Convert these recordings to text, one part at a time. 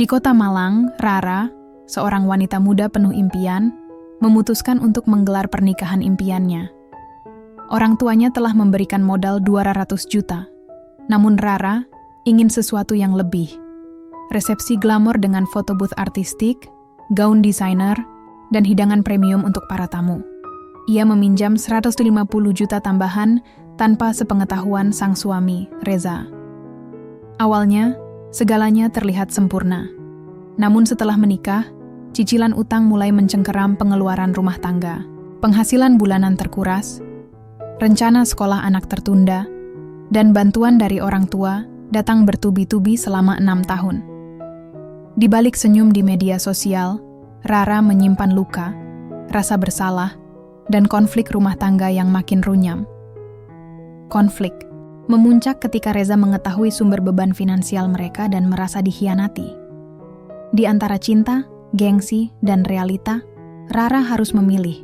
Di kota Malang, Rara, seorang wanita muda penuh impian, memutuskan untuk menggelar pernikahan impiannya. Orang tuanya telah memberikan modal 200 juta. Namun Rara ingin sesuatu yang lebih. Resepsi glamor dengan foto booth artistik, gaun desainer, dan hidangan premium untuk para tamu. Ia meminjam 150 juta tambahan tanpa sepengetahuan sang suami, Reza. Awalnya, segalanya terlihat sempurna. Namun setelah menikah, cicilan utang mulai mencengkeram pengeluaran rumah tangga. Penghasilan bulanan terkuras, rencana sekolah anak tertunda, dan bantuan dari orang tua datang bertubi-tubi selama 6 tahun. Di balik senyum di media sosial, Rara menyimpan luka, rasa bersalah, dan konflik rumah tangga yang makin runyam. Konflik memuncak ketika Reza mengetahui sumber beban finansial mereka dan merasa dikhianati. Di antara cinta, gengsi, dan realita, Rara harus memilih,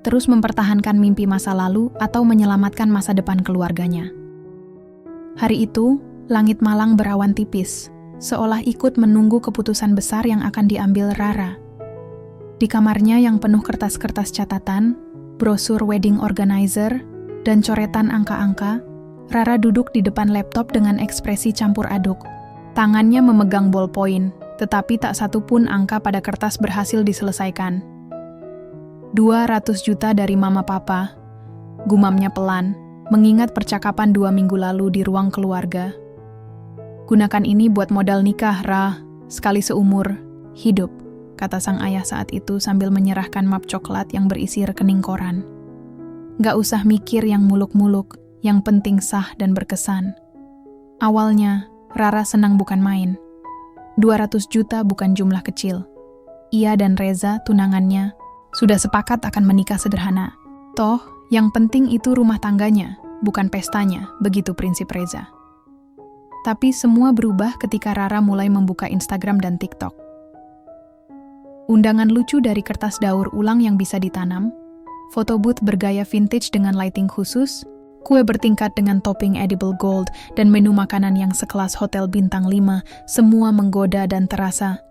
terus mempertahankan mimpi masa lalu atau menyelamatkan masa depan keluarganya. Hari itu, langit Malang berawan tipis, seolah ikut menunggu keputusan besar yang akan diambil Rara. Di kamarnya yang penuh kertas-kertas catatan, brosur wedding organizer, dan coretan angka-angka, Rara duduk di depan laptop dengan ekspresi campur aduk. Tangannya memegang ballpoint, tetapi tak satu pun angka pada kertas berhasil diselesaikan. 200 juta dari mama papa, gumamnya pelan, mengingat percakapan 2 minggu lalu di ruang keluarga. Gunakan ini buat modal nikah, Ra, sekali seumur hidup, kata sang ayah saat itu sambil menyerahkan map coklat yang berisi rekening koran. Gak usah mikir yang muluk-muluk, yang penting sah dan berkesan. Awalnya, Rara senang bukan main. 200 juta bukan jumlah kecil. Ia dan Reza, tunangannya, sudah sepakat akan menikah sederhana. Toh, yang penting itu rumah tangganya, bukan pestanya, begitu prinsip Reza. Tapi semua berubah ketika Rara mulai membuka Instagram dan TikTok. Undangan lucu dari kertas daur ulang yang bisa ditanam, foto booth bergaya vintage dengan lighting khusus, kue bertingkat dengan topping edible gold, dan menu makanan yang sekelas hotel bintang 5, semua menggoda dan terasa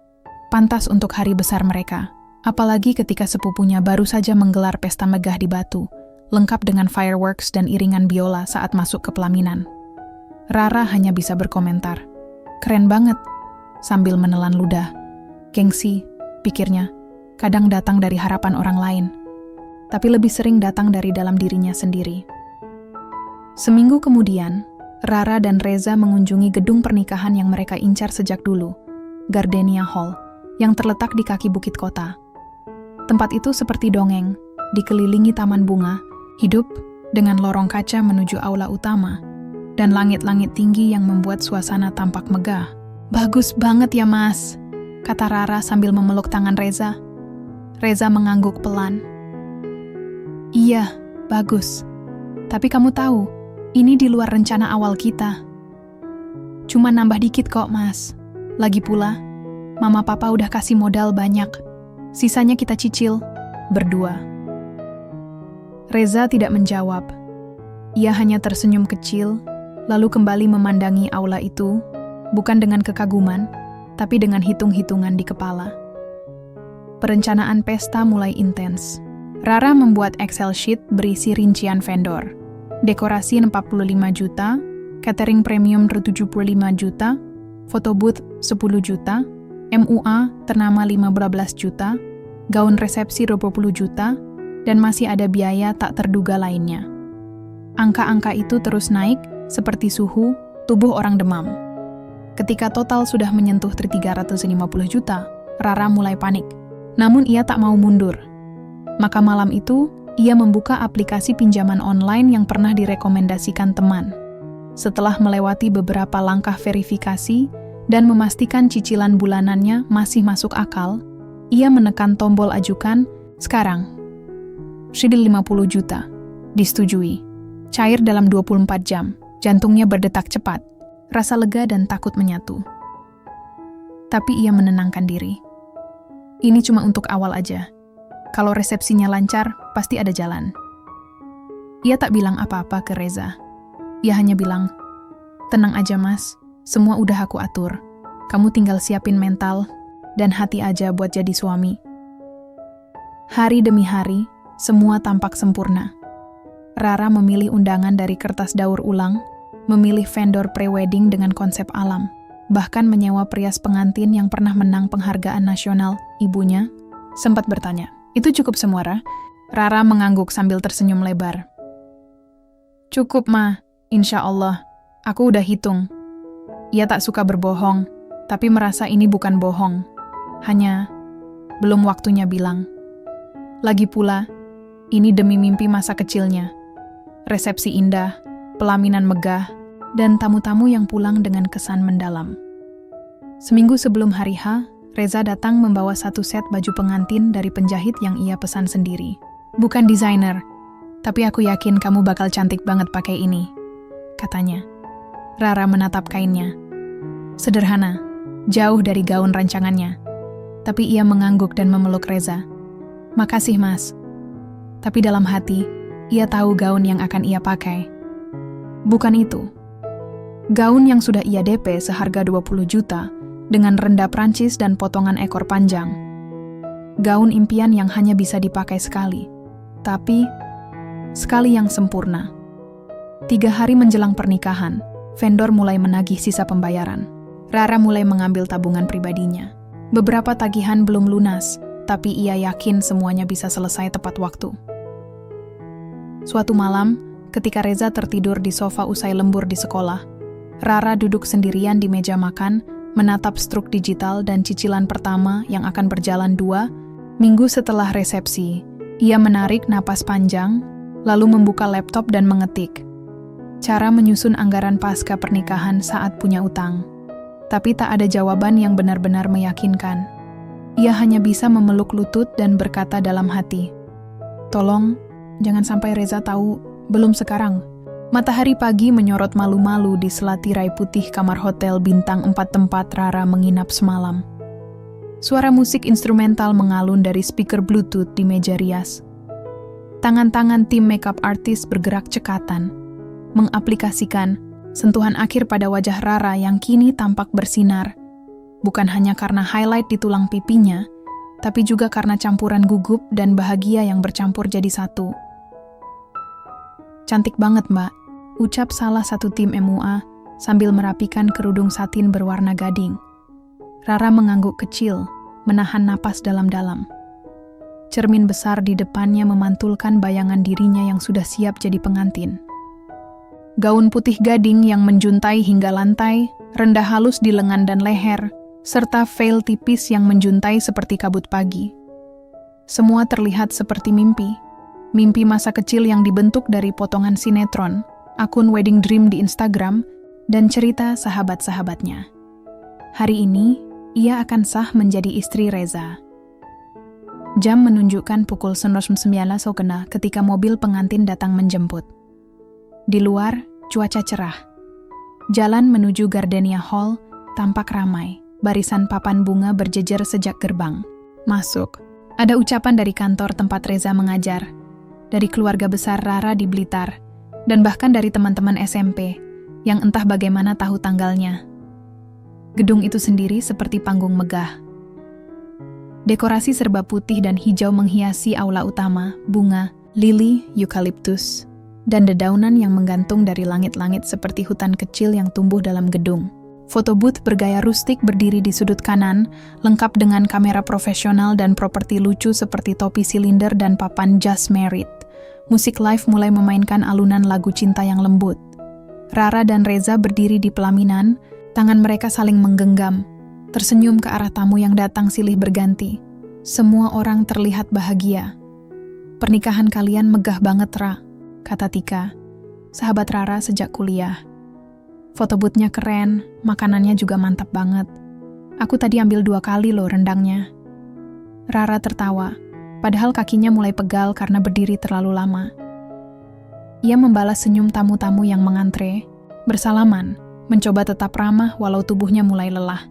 pantas untuk hari besar mereka. Apalagi ketika sepupunya baru saja menggelar pesta megah di Batu, lengkap dengan fireworks dan iringan biola saat masuk ke pelaminan. Rara hanya bisa berkomentar, "Keren banget," sambil menelan ludah. Gengsi, pikirnya, kadang datang dari harapan orang lain, tapi lebih sering datang dari dalam dirinya sendiri. Seminggu kemudian, Rara dan Reza mengunjungi gedung pernikahan yang mereka incar sejak dulu, Gardenia Hall, yang terletak di kaki bukit kota. Tempat itu seperti dongeng, dikelilingi taman bunga, hidup dengan lorong kaca menuju aula utama, dan langit-langit tinggi yang membuat suasana tampak megah. "Bagus banget ya, Mas," kata Rara sambil memeluk tangan Reza. Reza mengangguk pelan. "Iya, bagus. Tapi kamu tahu, ini di luar rencana awal kita. Cuma nambah dikit kok, Mas. Lagi pula, Mama Papa udah kasih modal banyak. Sisanya kita cicil, berdua." Reza tidak menjawab. Ia hanya tersenyum kecil, lalu kembali memandangi aula itu, bukan dengan kekaguman, tapi dengan hitung-hitungan di kepala. Perencanaan pesta mulai intens. Rara membuat Excel sheet berisi rincian vendor. Dekorasi 45 juta, catering premium 75 juta, foto booth 10 juta, MUA ternama 15 juta, gaun resepsi 20 juta, dan masih ada biaya tak terduga lainnya. Angka-angka itu terus naik seperti suhu tubuh orang demam. Ketika total sudah menyentuh 350 juta, Rara mulai panik. Namun ia tak mau mundur. Maka malam itu, ia membuka aplikasi pinjaman online yang pernah direkomendasikan teman. Setelah melewati beberapa langkah verifikasi dan memastikan cicilan bulanannya masih masuk akal, ia menekan tombol ajukan, "Sekarang." Sidil 50 juta. Disetujui. Cair dalam 24 jam. Jantungnya berdetak cepat. Rasa lega dan takut menyatu. Tapi ia menenangkan diri. Ini cuma untuk awal aja. Kalau resepsinya lancar, pasti ada jalan. Ia tak bilang apa-apa ke Reza. Ia hanya bilang, "Tenang aja, Mas. Semua udah aku atur. Kamu tinggal siapin mental dan hati aja buat jadi suami. Hari demi hari, semua tampak sempurna. Rara memilih undangan dari kertas daur ulang, memilih vendor pre-wedding dengan konsep alam, bahkan menyewa perias pengantin yang pernah menang penghargaan nasional. Ibunya sempat bertanya, "Itu cukup semua, Ra?" Rara mengangguk sambil tersenyum lebar. "Cukup, Ma. Insya Allah. Aku udah hitung." Ia tak suka berbohong, tapi merasa ini bukan bohong. Hanya belum waktunya bilang. Lagi pula, ini demi mimpi masa kecilnya. Resepsi indah, pelaminan megah, dan tamu-tamu yang pulang dengan kesan mendalam. Seminggu sebelum hari H, Reza datang membawa satu set baju pengantin dari penjahit yang ia pesan sendiri. "Bukan desainer, tapi aku yakin kamu bakal cantik banget pakai ini," katanya. Rara menatap kainnya. Sederhana, jauh dari gaun rancangannya. Tapi ia mengangguk dan memeluk Reza. "Makasih, Mas." Tapi dalam hati, ia tahu gaun yang akan ia pakai. Bukan itu. Gaun yang sudah ia DP seharga 20 juta dengan rendah Prancis dan potongan ekor panjang. Gaun impian yang hanya bisa dipakai sekali. Tapi, sekali yang sempurna. 3 hari menjelang pernikahan, vendor mulai menagih sisa pembayaran. Rara mulai mengambil tabungan pribadinya. Beberapa tagihan belum lunas, tapi ia yakin semuanya bisa selesai tepat waktu. Suatu malam, ketika Reza tertidur di sofa usai lembur di sekolah, Rara duduk sendirian di meja makan, menatap struk digital dan cicilan pertama yang akan berjalan 2 minggu setelah resepsi. Ia menarik napas panjang, lalu membuka laptop dan mengetik. Cara menyusun anggaran pasca pernikahan saat punya utang. Tapi tak ada jawaban yang benar-benar meyakinkan. Ia hanya bisa memeluk lutut dan berkata dalam hati, "Tolong, jangan sampai Reza tahu, belum sekarang." Matahari pagi menyorot malu-malu di sela tirai putih kamar hotel bintang 4 tempat Rara menginap semalam. Suara musik instrumental mengalun dari speaker Bluetooth di meja rias. Tangan-tangan tim makeup artist bergerak cekatan, mengaplikasikan sentuhan akhir pada wajah Rara yang kini tampak bersinar, bukan hanya karena highlight di tulang pipinya, tapi juga karena campuran gugup dan bahagia yang bercampur jadi satu. "Cantik banget, Mbak," ucap salah satu tim MUA sambil merapikan kerudung satin berwarna gading. Rara mengangguk kecil, menahan napas dalam-dalam. Cermin besar di depannya memantulkan bayangan dirinya yang sudah siap jadi pengantin. Gaun putih gading yang menjuntai hingga lantai, rendah halus di lengan dan leher, serta veil tipis yang menjuntai seperti kabut pagi. Semua terlihat seperti mimpi. Mimpi masa kecil yang dibentuk dari potongan sinetron, akun wedding dream di Instagram, dan cerita sahabat-sahabatnya. Hari ini, ia akan sah menjadi istri Reza. Jam menunjukkan pukul 9 ketika mobil pengantin datang menjemput. Di luar, cuaca cerah. Jalan menuju Gardenia Hall tampak ramai. Barisan papan bunga berjejer sejak gerbang. Masuk. Ada ucapan dari kantor tempat Reza mengajar, dari keluarga besar Rara di Blitar, dan bahkan dari teman-teman SMP yang entah bagaimana tahu tanggalnya. Gedung itu sendiri seperti panggung megah. Dekorasi serba putih dan hijau menghiasi aula utama, bunga, lili, eukaliptus, dan dedaunan yang menggantung dari langit-langit seperti hutan kecil yang tumbuh dalam gedung. Foto booth bergaya rustik berdiri di sudut kanan, lengkap dengan kamera profesional dan properti lucu seperti topi silinder dan papan Just Married. Musik live mulai memainkan alunan lagu cinta yang lembut. Rara dan Reza berdiri di pelaminan, tangan mereka saling menggenggam, tersenyum ke arah tamu yang datang silih berganti. Semua orang terlihat bahagia. "Pernikahan kalian megah banget, Ra," kata Tika, sahabat Rara sejak kuliah. "Foto booth-nya keren, makanannya juga mantap banget. Aku tadi ambil 2 kali loh rendangnya." Rara tertawa, padahal kakinya mulai pegal karena berdiri terlalu lama. Ia membalas senyum tamu-tamu yang mengantre, bersalaman, mencoba tetap ramah walau tubuhnya mulai lelah.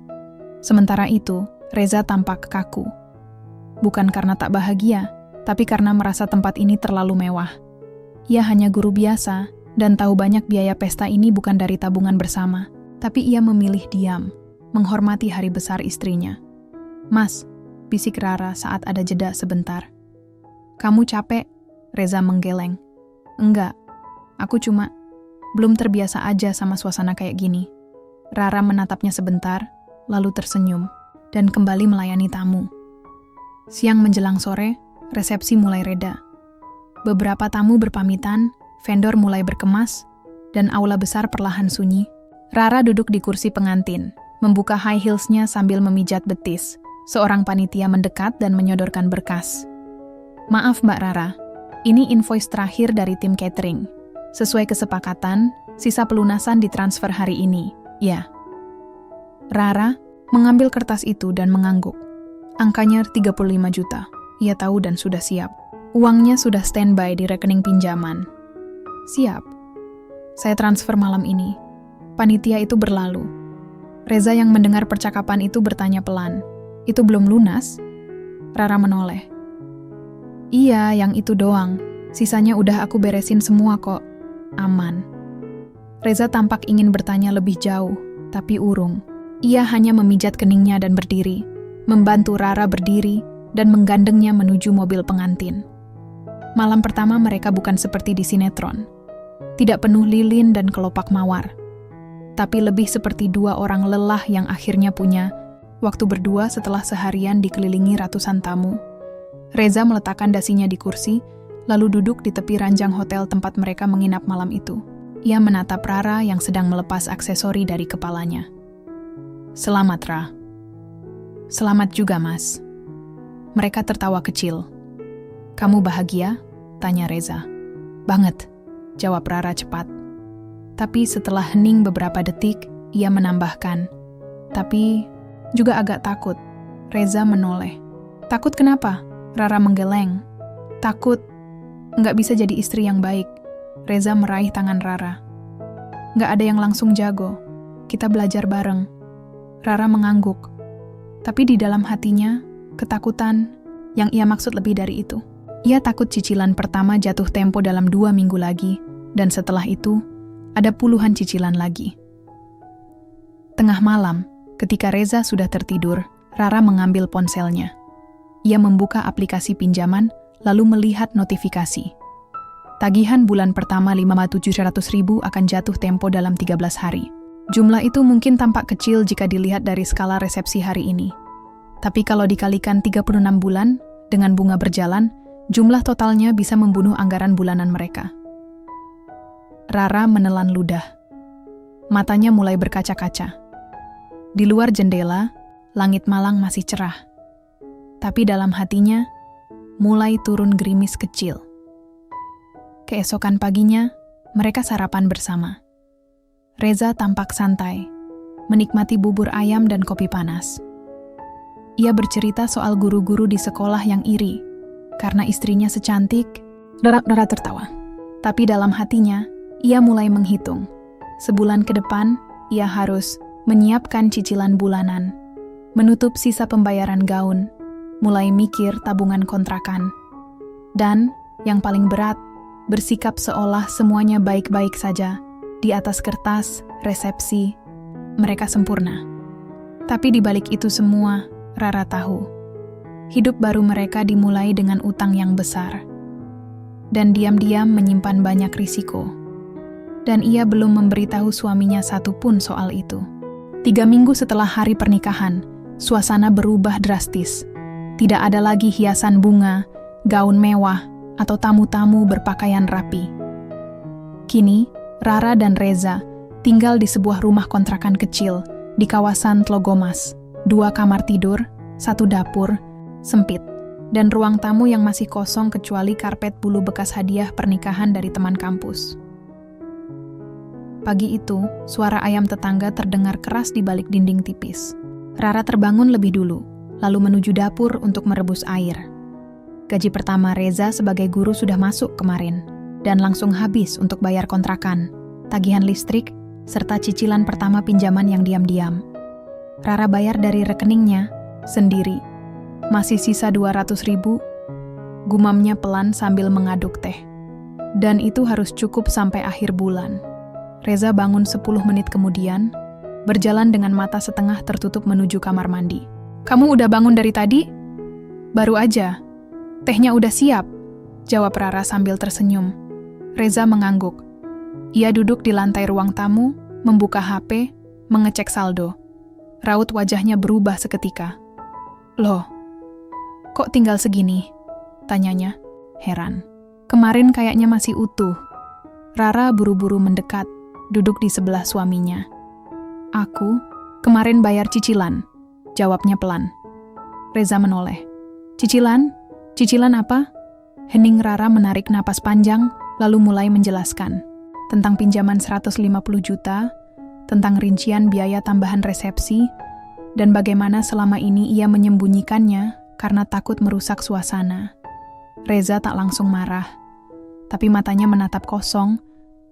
Sementara itu, Reza tampak kaku. Bukan karena tak bahagia, tapi karena merasa tempat ini terlalu mewah. Ia hanya guru biasa, dan tahu banyak biaya pesta ini bukan dari tabungan bersama, tapi ia memilih diam. menghormati hari besar istrinya. "Mas," bisik Rara saat ada jeda sebentar. "Kamu capek?" Reza menggeleng. "Enggak, aku cuma belum terbiasa aja sama suasana kayak gini." Rara menatapnya sebentar, lalu tersenyum, dan kembali melayani tamu. Siang menjelang sore, resepsi mulai reda. Beberapa tamu berpamitan, vendor mulai berkemas, dan aula besar perlahan sunyi. Rara duduk di kursi pengantin, membuka high heels-nya sambil memijat betis. Seorang panitia mendekat dan menyodorkan berkas. "Maaf Mbak Rara, ini invoice terakhir dari tim catering. Sesuai kesepakatan, sisa pelunasan ditransfer hari ini. Ya." Rara mengambil kertas itu dan mengangguk. Angkanya 35 juta. Ia tahu dan sudah siap. Uangnya sudah standby di rekening pinjaman. "Siap. Saya transfer malam ini." Panitia itu berlalu. Reza yang mendengar percakapan itu bertanya pelan, "Itu belum lunas?" Rara menoleh. "Iya, yang itu doang. Sisanya udah aku beresin semua kok. Aman." Reza tampak ingin bertanya lebih jauh, tapi urung. Ia hanya memijat keningnya dan berdiri, membantu Rara berdiri dan menggandengnya menuju mobil pengantin. Malam pertama mereka bukan seperti di sinetron. Tidak penuh lilin dan kelopak mawar. Tapi lebih seperti dua orang lelah yang akhirnya punya waktu berdua setelah seharian dikelilingi ratusan tamu. Reza meletakkan dasinya di kursi, lalu duduk di tepi ranjang hotel tempat mereka menginap malam itu. Ia menatap Rara yang sedang melepas aksesori dari kepalanya. "Selamat, Ra." "Selamat juga, Mas." Mereka tertawa kecil. "Kamu bahagia?" tanya Reza. "Banget," jawab Rara cepat. Tapi setelah hening beberapa detik, ia menambahkan, "Tapi juga agak takut." Reza menoleh. "Takut kenapa?" Rara menggeleng. "Takut nggak bisa jadi istri yang baik." Reza meraih tangan Rara. "Nggak ada yang langsung jago. Kita belajar bareng." Rara mengangguk. Tapi di dalam hatinya, ketakutan yang ia maksud lebih dari itu. Ia takut cicilan pertama jatuh tempo dalam 2 minggu lagi, dan setelah itu, ada puluhan cicilan lagi. Tengah malam, ketika Reza sudah tertidur, Rara mengambil ponselnya. Ia membuka aplikasi pinjaman, lalu melihat notifikasi. Tagihan bulan pertama 5.700.000 akan jatuh tempo dalam 13 hari. Jumlah itu mungkin tampak kecil jika dilihat dari skala resepsi hari ini. Tapi kalau dikalikan 36 bulan, dengan bunga berjalan, jumlah totalnya bisa membunuh anggaran bulanan mereka. Rara menelan ludah. Matanya mulai berkaca-kaca. Di luar jendela, langit malang masih cerah. Tapi dalam hatinya, mulai turun gerimis kecil. Keesokan paginya, mereka sarapan bersama. Reza tampak santai, menikmati bubur ayam dan kopi panas. Ia bercerita soal guru-guru di sekolah yang iri, karena istrinya secantik. Rara tertawa. Tapi dalam hatinya, ia mulai menghitung. Sebulan ke depan, ia harus menyiapkan cicilan bulanan, menutup sisa pembayaran gaun, mulai mikir tabungan kontrakan. Dan, yang paling berat, bersikap seolah semuanya baik-baik saja. Di atas kertas, resepsi, mereka sempurna. Tapi di balik itu semua, Rara tahu, hidup baru mereka dimulai dengan utang yang besar. Dan diam-diam menyimpan banyak risiko. Dan ia belum memberitahu suaminya satupun soal itu. 3 minggu setelah hari pernikahan, suasana berubah drastis. Tidak ada lagi hiasan bunga, gaun mewah, atau tamu-tamu berpakaian rapi. Kini, Rara dan Reza tinggal di sebuah rumah kontrakan kecil di kawasan Tlogomas. 2 kamar tidur, 1 dapur, sempit, dan ruang tamu yang masih kosong kecuali karpet bulu bekas hadiah pernikahan dari teman kampus. Pagi itu, suara ayam tetangga terdengar keras di balik dinding tipis. Rara terbangun lebih dulu, lalu menuju dapur untuk merebus air. Gaji pertama Reza sebagai guru sudah masuk kemarin, dan langsung habis untuk bayar kontrakan, tagihan listrik, serta cicilan pertama pinjaman yang diam-diam. Rara bayar dari rekeningnya, sendiri. Masih sisa 200.000, gumamnya pelan sambil mengaduk teh. Dan itu harus cukup sampai akhir bulan. Reza bangun 10 menit kemudian, berjalan dengan mata setengah tertutup menuju kamar mandi. "Kamu udah bangun dari tadi?" "Baru aja. Tehnya udah siap," jawab Rara sambil tersenyum. Reza mengangguk. Ia duduk di lantai ruang tamu, membuka HP, mengecek saldo. Raut wajahnya berubah seketika. "Loh, kok tinggal segini?" tanyanya, heran. "Kemarin kayaknya masih utuh." Rara buru-buru mendekat, duduk di sebelah suaminya. "Aku kemarin bayar cicilan," jawabnya pelan. Reza menoleh. "Cicilan? Cicilan apa?" Hening Rara menarik napas panjang, lalu mulai menjelaskan. Tentang pinjaman 150 juta, tentang rincian biaya tambahan resepsi, dan bagaimana selama ini ia menyembunyikannya karena takut merusak suasana. Reza tak langsung marah, tapi matanya menatap kosong,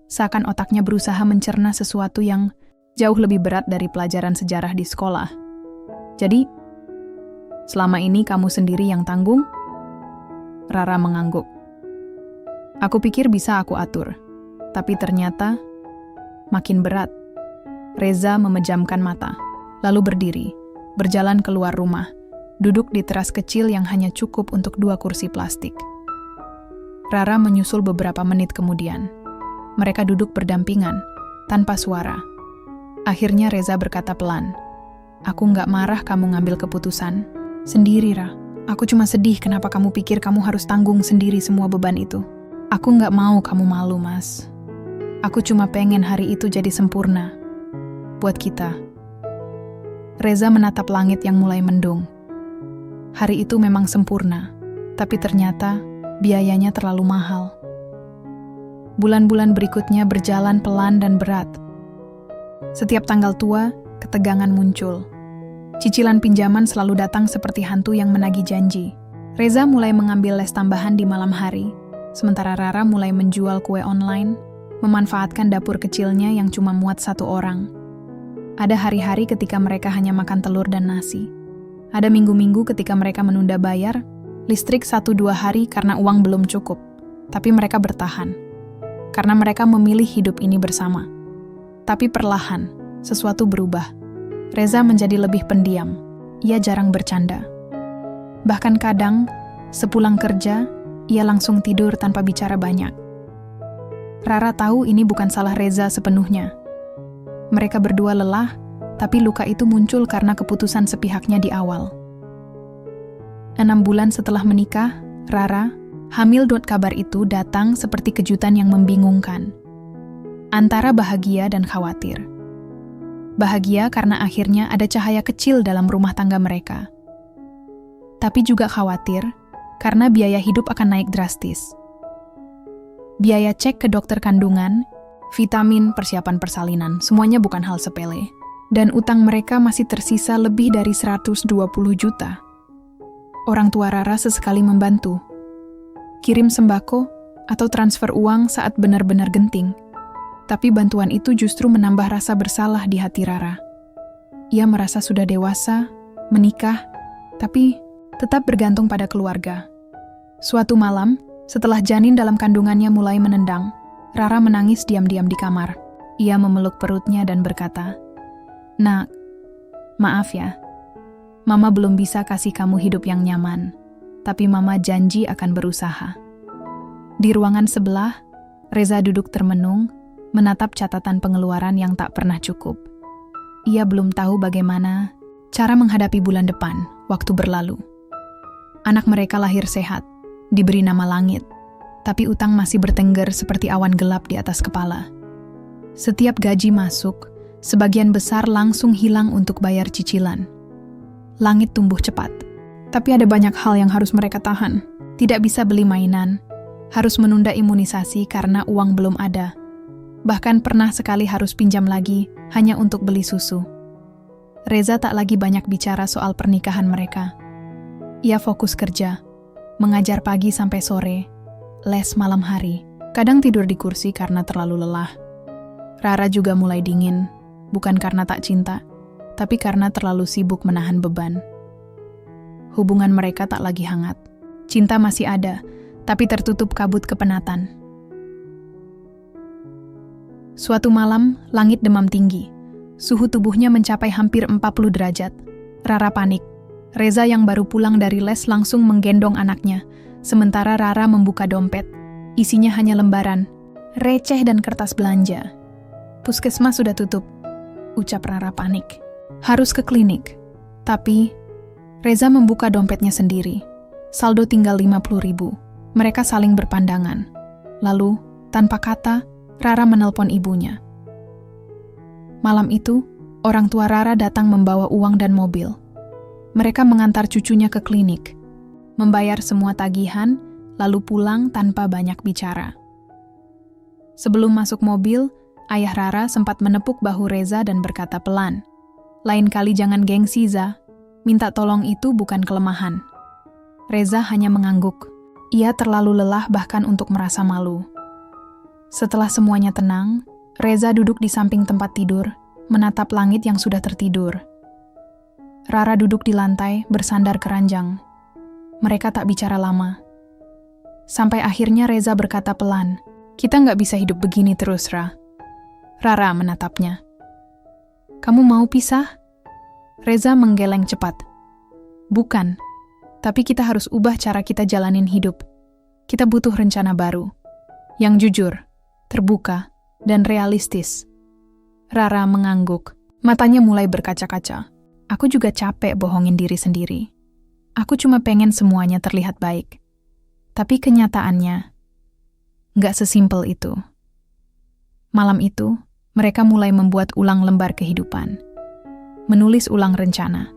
seakan otaknya berusaha mencerna sesuatu yang jauh lebih berat dari pelajaran sejarah di sekolah. "Jadi, selama ini kamu sendiri yang tanggung?" Rara mengangguk. "Aku pikir bisa aku atur, tapi ternyata makin berat." Reza memejamkan mata, lalu berdiri, berjalan keluar rumah, duduk di teras kecil yang hanya cukup untuk 2 kursi plastik. Rara menyusul beberapa menit kemudian. Mereka duduk berdampingan, tanpa suara. Akhirnya Reza berkata pelan, "Aku nggak marah kamu ngambil keputusan sendiri, Ra. Aku cuma sedih kenapa kamu pikir kamu harus tanggung sendiri semua beban itu. Aku nggak mau kamu malu, Mas. Aku cuma pengen hari itu jadi sempurna. Buat kita." Reza menatap langit yang mulai mendung. Hari itu memang sempurna, tapi ternyata biayanya terlalu mahal. Bulan-bulan berikutnya berjalan pelan dan berat. Setiap tanggal tua, ketegangan muncul. Cicilan pinjaman selalu datang seperti hantu yang menagih janji. Reza mulai mengambil les tambahan di malam hari, sementara Rara mulai menjual kue online, memanfaatkan dapur kecilnya yang cuma muat 1 orang. Ada hari-hari ketika mereka hanya makan telur dan nasi. Ada minggu-minggu ketika mereka menunda bayar, listrik 1-2 hari karena uang belum cukup. Tapi mereka bertahan, karena mereka memilih hidup ini bersama. Tapi perlahan, sesuatu berubah. Reza menjadi lebih pendiam. Ia jarang bercanda. Bahkan kadang, sepulang kerja, ia langsung tidur tanpa bicara banyak. Rara tahu ini bukan salah Reza sepenuhnya. Mereka berdua lelah, tapi luka itu muncul karena keputusan sepihaknya di awal. 6 bulan setelah menikah, Rara, hamil. Kabar itu datang seperti kejutan yang membingungkan. Antara bahagia dan khawatir. Bahagia karena akhirnya ada cahaya kecil dalam rumah tangga mereka. Tapi juga khawatir karena biaya hidup akan naik drastis. Biaya cek ke dokter kandungan, vitamin, persiapan persalinan, semuanya bukan hal sepele. Dan utang mereka masih tersisa lebih dari 120 juta. Orang tua Rara sesekali membantu. Kirim sembako atau transfer uang saat benar-benar genting. Tapi bantuan itu justru menambah rasa bersalah di hati Rara. Ia merasa sudah dewasa, menikah, tapi tetap bergantung pada keluarga. Suatu malam, setelah janin dalam kandungannya mulai menendang, Rara menangis diam-diam di kamar. Ia memeluk perutnya dan berkata, "Nak, maaf ya. Mama belum bisa kasih kamu hidup yang nyaman, tapi Mama janji akan berusaha." Di ruangan sebelah, Reza duduk termenung, menatap catatan pengeluaran yang tak pernah cukup. Ia belum tahu bagaimana cara menghadapi bulan depan, waktu berlalu. Anak mereka lahir sehat, diberi nama Langit, tapi utang masih bertengger seperti awan gelap di atas kepala. Setiap gaji masuk, sebagian besar langsung hilang untuk bayar cicilan. Langit tumbuh cepat, tapi ada banyak hal yang harus mereka tahan. Tidak bisa beli mainan, harus menunda imunisasi karena uang belum ada. Bahkan pernah sekali harus pinjam lagi hanya untuk beli susu. Reza tak lagi banyak bicara soal pernikahan mereka. Ia fokus kerja, mengajar pagi sampai sore, les malam hari, kadang tidur di kursi karena terlalu lelah. Rara juga mulai dingin, bukan karena tak cinta, tapi karena terlalu sibuk menahan beban. Hubungan mereka tak lagi hangat. Cinta masih ada, tapi tertutup kabut kepenatan. Suatu malam, Langit demam tinggi. Suhu tubuhnya mencapai hampir 40 derajat. Rara panik. Reza yang baru pulang dari les langsung menggendong anaknya, sementara Rara membuka dompet. Isinya hanya lembaran, receh dan kertas belanja. Puskesmas sudah tutup, ucap Rara panik. Harus ke klinik. Tapi, Reza membuka dompetnya sendiri. Saldo tinggal 50.000. Mereka saling berpandangan. Lalu, tanpa kata, Rara menelpon ibunya. Malam itu, orang tua Rara datang membawa uang dan mobil. Mereka mengantar cucunya ke klinik, membayar semua tagihan, lalu pulang tanpa banyak bicara. Sebelum masuk mobil, ayah Rara sempat menepuk bahu Reza dan berkata pelan, "Lain kali jangan gengsi, Za. Minta tolong itu bukan kelemahan." Reza hanya mengangguk. Ia terlalu lelah bahkan untuk merasa malu. Setelah semuanya tenang, Reza duduk di samping tempat tidur, menatap langit yang sudah tertidur. Rara duduk di lantai, bersandar ke ranjang. Mereka tak bicara lama. Sampai akhirnya Reza berkata pelan, "Kita nggak bisa hidup begini terus, Ra." Rara menatapnya. "Kamu mau pisah?" Reza menggeleng cepat. "Bukan, tapi kita harus ubah cara kita jalanin hidup. Kita butuh rencana baru, yang jujur, terbuka, dan realistis." Rara mengangguk. Matanya mulai berkaca-kaca. "Aku juga capek bohongin diri sendiri. Aku cuma pengen semuanya terlihat baik. Tapi kenyataannya, nggak sesimpel itu." Malam itu, mereka mulai membuat ulang lembar kehidupan. Menulis ulang rencana.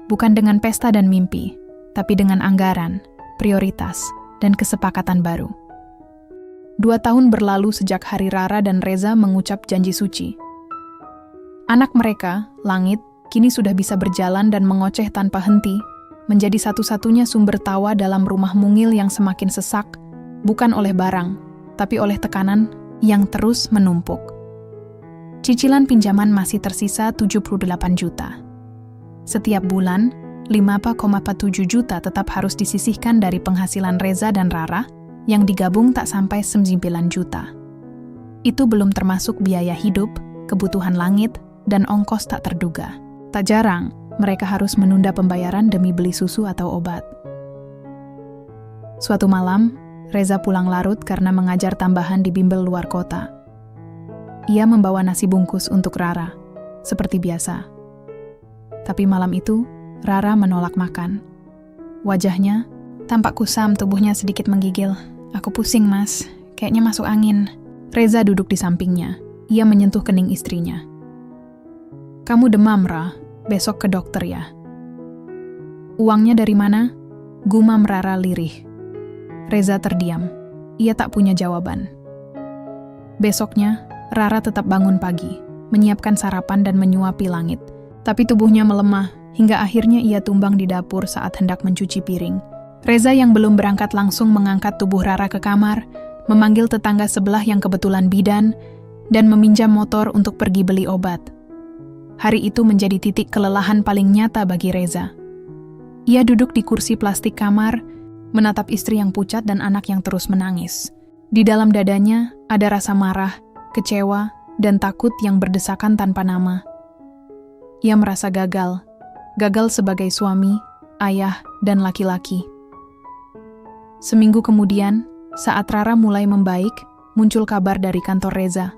Bukan dengan pesta dan mimpi, tapi dengan anggaran, prioritas, dan kesepakatan baru. 2 tahun berlalu sejak hari Rara dan Reza mengucap janji suci. Anak mereka, Langit, kini sudah bisa berjalan dan mengoceh tanpa henti, menjadi satu-satunya sumber tawa dalam rumah mungil yang semakin sesak, bukan oleh barang, tapi oleh tekanan yang terus menumpuk. Cicilan pinjaman masih tersisa 78 juta. Setiap bulan, 5,47 juta tetap harus disisihkan dari penghasilan Reza dan Rara, yang digabung tak sampai 9 juta. Itu belum termasuk biaya hidup, kebutuhan Langit, dan ongkos tak terduga. Tak jarang, mereka harus menunda pembayaran demi beli susu atau obat. Suatu malam, Reza pulang larut karena mengajar tambahan di bimbel luar kota. Ia membawa nasi bungkus untuk Rara, seperti biasa. Tapi malam itu, Rara menolak makan. Wajahnya tampak kusam, tubuhnya sedikit menggigil. "Aku pusing, Mas. Kayaknya masuk angin." Reza duduk di sampingnya. Ia menyentuh kening istrinya. "Kamu demam, Ra. Besok ke dokter ya." "Uangnya dari mana?" gumam Rara lirih. Reza terdiam. Ia tak punya jawaban. Besoknya, Rara tetap bangun pagi, menyiapkan sarapan dan menyuapi Langit. Tapi tubuhnya melemah, hingga akhirnya ia tumbang di dapur saat hendak mencuci piring. Reza yang belum berangkat langsung mengangkat tubuh Rara ke kamar, memanggil tetangga sebelah yang kebetulan bidan, dan meminjam motor untuk pergi beli obat. Hari itu menjadi titik kelelahan paling nyata bagi Reza. Ia duduk di kursi plastik kamar, menatap istri yang pucat dan anak yang terus menangis. Di dalam dadanya ada rasa marah, kecewa, dan takut yang berdesakan tanpa nama. Ia merasa gagal sebagai suami, ayah, dan laki-laki. Seminggu kemudian, saat Rara mulai membaik, muncul kabar dari kantor Reza.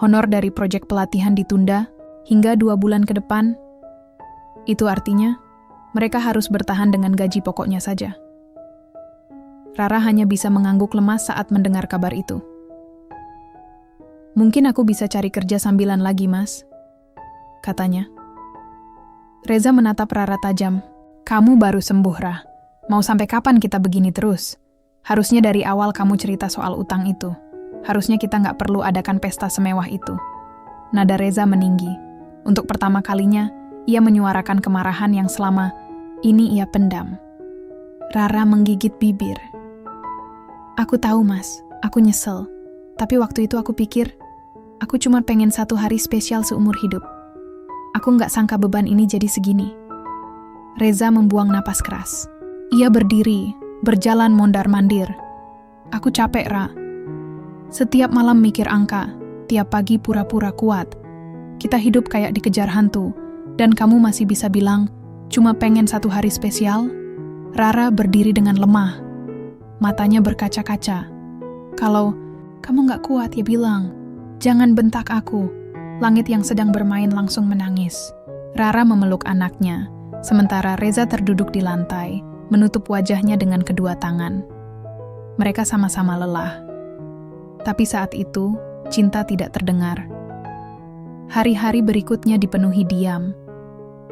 Honor dari proyek pelatihan ditunda hingga 2 bulan ke depan. Itu artinya, mereka harus bertahan dengan gaji pokoknya saja. Rara hanya bisa mengangguk lemas saat mendengar kabar itu. "Mungkin aku bisa cari kerja sambilan lagi, Mas," katanya. Reza menatap Rara tajam. "Kamu baru sembuh, Ra. Mau sampai kapan kita begini terus? Harusnya dari awal kamu cerita soal utang itu. Harusnya kita nggak perlu adakan pesta semewah itu." Nada Reza meninggi. Untuk pertama kalinya, ia menyuarakan kemarahan yang selama ini ia pendam. Rara menggigit bibir. "Aku tahu, Mas. Aku nyesel. Tapi waktu itu aku pikir, aku cuma pengen 1 hari spesial seumur hidup. Aku nggak sangka beban ini jadi segini." Reza membuang napas keras. Ia berdiri, berjalan mondar-mandir. "Aku capek, Ra. Setiap malam mikir angka, tiap pagi pura-pura kuat. Kita hidup kayak dikejar hantu, dan kamu masih bisa bilang, cuma pengen satu hari spesial? Rara berdiri dengan lemah. Matanya berkaca-kaca. Kalau kamu gak kuat, ya bilang. Jangan bentak aku. Langit yang sedang bermain langsung menangis. Rara memeluk anaknya, sementara Reza terduduk di lantai, menutup wajahnya dengan kedua tangan. Mereka sama-sama lelah. Tapi saat itu, cinta tidak terdengar. Hari-hari berikutnya dipenuhi diam.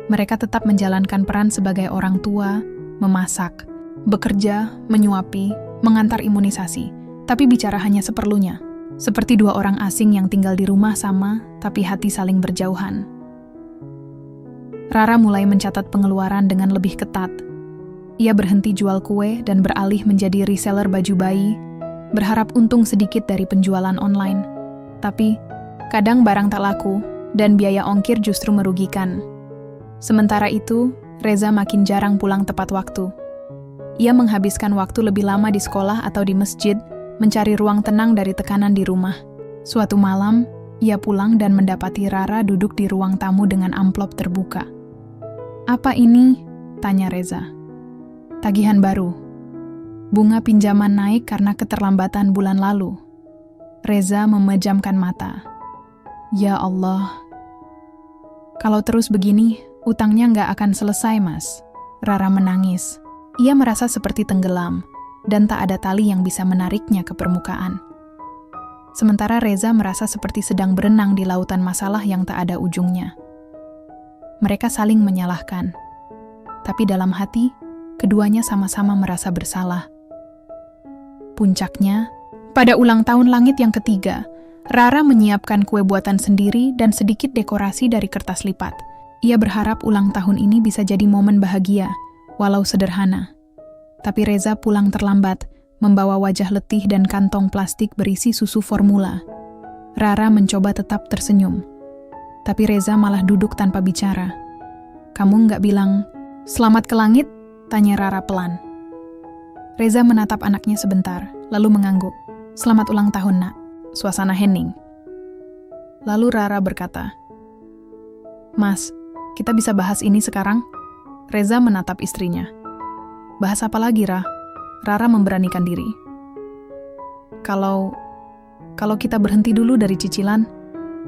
Mereka tetap menjalankan peran sebagai orang tua, memasak, bekerja, menyuapi, mengantar imunisasi, tapi bicara hanya seperlunya. Seperti dua orang asing yang tinggal di rumah sama, tapi hati saling berjauhan. Rara mulai mencatat pengeluaran dengan lebih ketat. Ia berhenti jual kue dan beralih menjadi reseller baju bayi, berharap untung sedikit dari penjualan online. Tapi, kadang barang tak laku, dan biaya ongkir justru merugikan. Sementara itu, Reza makin jarang pulang tepat waktu. Ia menghabiskan waktu lebih lama di sekolah atau di masjid, mencari ruang tenang dari tekanan di rumah. Suatu malam, ia pulang dan mendapati Rara duduk di ruang tamu dengan amplop terbuka. "Apa ini?" tanya Reza. "Tagihan baru. Bunga pinjaman naik karena keterlambatan bulan lalu." Reza memejamkan mata. "Ya Allah. Kalau terus begini, utangnya nggak akan selesai, Mas." Rara menangis. Ia merasa seperti tenggelam, dan tak ada tali yang bisa menariknya ke permukaan. Sementara Reza merasa seperti sedang berenang di lautan masalah yang tak ada ujungnya. Mereka saling menyalahkan. Tapi dalam hati, keduanya sama-sama merasa bersalah. Puncaknya, pada ulang tahun langit yang ketiga, Rara menyiapkan kue buatan sendiri dan sedikit dekorasi dari kertas lipat. Ia berharap ulang tahun ini bisa jadi momen bahagia, walau sederhana. Tapi Reza pulang terlambat, membawa wajah letih dan kantong plastik berisi susu formula. Rara mencoba tetap tersenyum. Tapi Reza malah duduk tanpa bicara. "Kamu nggak bilang, 'Selamat ke langit'?" tanya Rara pelan. Reza menatap anaknya sebentar, lalu mengangguk. "Selamat ulang tahun, Nak." Suasana hening. Lalu Rara berkata, "Mas, kita bisa bahas ini sekarang?" Reza menatap istrinya. "Bahas apa lagi, Ra?" Rara memberanikan diri. Kalau kita berhenti dulu dari cicilan,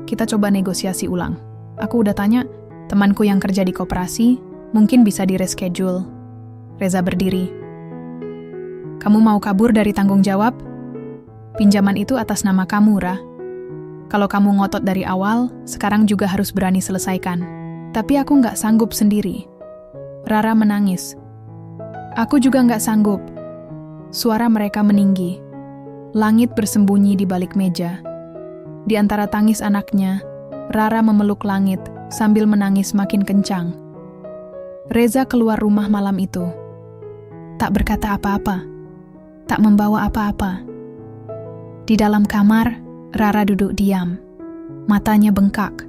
kita coba negosiasi ulang. Aku udah tanya, temanku yang kerja di koperasi, mungkin bisa di-reschedule." Reza berdiri. "Kamu mau kabur dari tanggung jawab? Pinjaman itu atas nama kamu, Ra. Kalau kamu ngotot dari awal, sekarang juga harus berani selesaikan." "Tapi aku nggak sanggup sendiri." Rara menangis. "Aku juga nggak sanggup." Suara mereka meninggi. Langit bersembunyi di balik meja. Di antara tangis anaknya, Rara memeluk langit sambil menangis makin kencang. Reza keluar rumah malam itu. Tak berkata apa-apa. Tak membawa apa-apa. Di dalam kamar, Rara duduk diam. Matanya bengkak.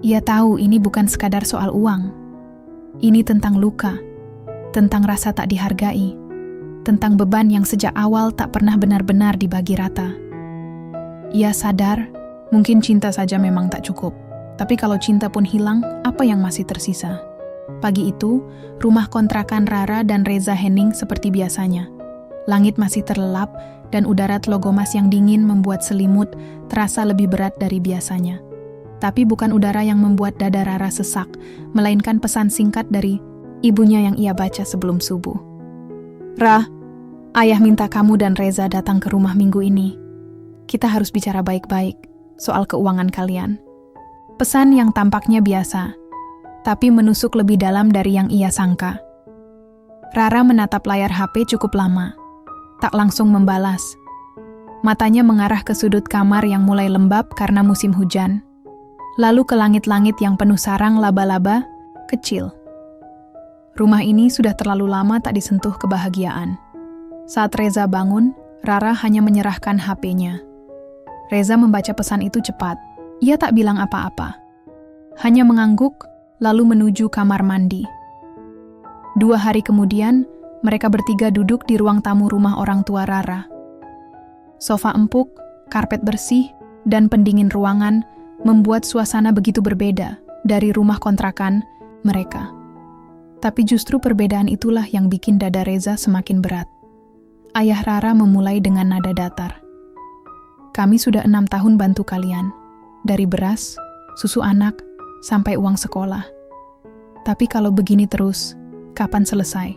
Ia tahu ini bukan sekadar soal uang. Ini tentang luka, tentang rasa tak dihargai, tentang beban yang sejak awal tak pernah benar-benar dibagi rata. Ia sadar, mungkin cinta saja memang tak cukup. Tapi kalau cinta pun hilang, apa yang masih tersisa? Pagi itu, rumah kontrakan Rara dan Reza hening seperti biasanya. Langit masih terlelap, dan udara telogomas yang dingin membuat selimut terasa lebih berat dari biasanya. Tapi bukan udara yang membuat dada Rara sesak, melainkan pesan singkat dari ibunya yang ia baca sebelum subuh. "Ra, ayah minta kamu dan Reza datang ke rumah minggu ini. Kita harus bicara baik-baik soal keuangan kalian." Pesan yang tampaknya biasa, tapi menusuk lebih dalam dari yang ia sangka. Rara menatap layar HP cukup lama, tak langsung membalas. Matanya mengarah ke sudut kamar yang mulai lembab karena musim hujan, lalu ke langit-langit yang penuh sarang laba-laba kecil. Rumah ini sudah terlalu lama tak disentuh kebahagiaan. Saat Reza bangun, Rara hanya menyerahkan HP-nya. Reza membaca pesan itu cepat. Ia tak bilang apa-apa. Hanya mengangguk, lalu menuju kamar mandi. 2 hari kemudian, mereka bertiga duduk di ruang tamu rumah orang tua Rara. Sofa empuk, karpet bersih, dan pendingin ruangan membuat suasana begitu berbeda dari rumah kontrakan mereka. Tapi justru perbedaan itulah yang bikin dada Reza semakin berat. Ayah Rara memulai dengan nada datar. Kami sudah 6 tahun bantu kalian, dari beras, susu anak, sampai uang sekolah. Tapi kalau begini terus, kapan selesai?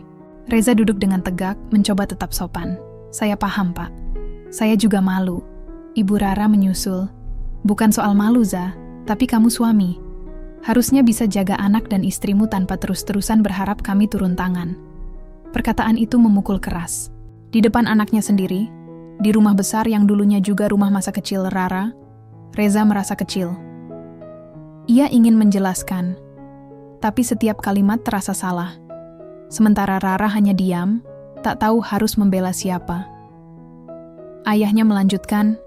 Reza duduk dengan tegak, mencoba tetap sopan. Saya paham, Pak. Saya juga malu. Ibu Rara menyusul. Bukan soal malu, Za, tapi kamu suami. Harusnya bisa jaga anak dan istrimu tanpa terus-terusan berharap kami turun tangan. Perkataan itu memukul keras. Di depan anaknya sendiri, di rumah besar yang dulunya juga rumah masa kecil Rara, Reza merasa kecil. Ia ingin menjelaskan, tapi setiap kalimat terasa salah. Sementara Rara hanya diam, tak tahu harus membela siapa. Ayahnya melanjutkan,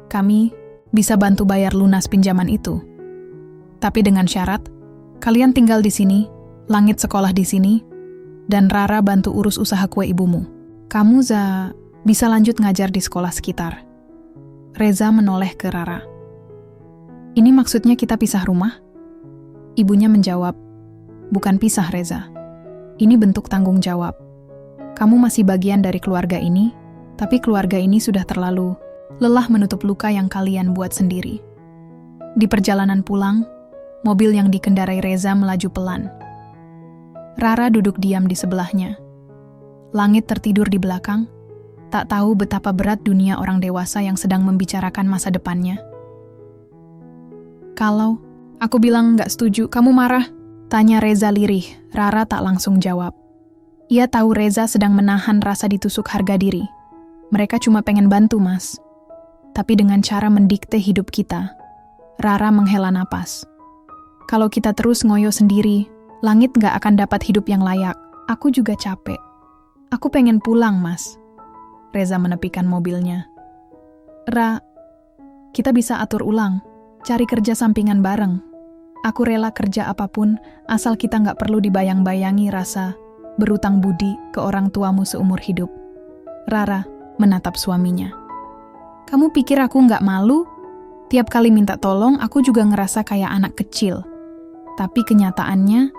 kami bisa bantu bayar lunas pinjaman itu. Tapi dengan syarat, kalian tinggal di sini, Langit sekolah di sini, dan Rara bantu urus usaha kue ibumu. Kamu, Za, bisa lanjut ngajar di sekolah sekitar. Reza menoleh ke Rara. Ini maksudnya kita pisah rumah? Ibunya menjawab, bukan pisah, Reza. Ini bentuk tanggung jawab. Kamu masih bagian dari keluarga ini, tapi keluarga ini sudah terlalu lelah menutup luka yang kalian buat sendiri. Di perjalanan pulang, mobil yang dikendarai Reza melaju pelan. Rara duduk diam di sebelahnya. Langit tertidur di belakang, tak tahu betapa berat dunia orang dewasa yang sedang membicarakan masa depannya. Kalau aku bilang nggak setuju, kamu marah? Tanya Reza lirih. Rara tak langsung jawab. Ia tahu Reza sedang menahan rasa ditusuk harga diri. Mereka cuma pengen bantu, Mas. Tapi dengan cara mendikte hidup kita. Rara menghela napas. Kalau kita terus ngoyo sendiri, Langit nggak akan dapat hidup yang layak. Aku juga capek. Aku pengen pulang, Mas. Reza menepikan mobilnya. Kita bisa atur ulang. Cari kerja sampingan bareng. Aku rela kerja apapun, asal kita nggak perlu dibayang-bayangi rasa berutang budi ke orang tuamu seumur hidup. Rara menatap suaminya. Kamu pikir aku nggak malu? Tiap kali minta tolong, aku juga ngerasa kayak anak kecil. Tapi kenyataannya,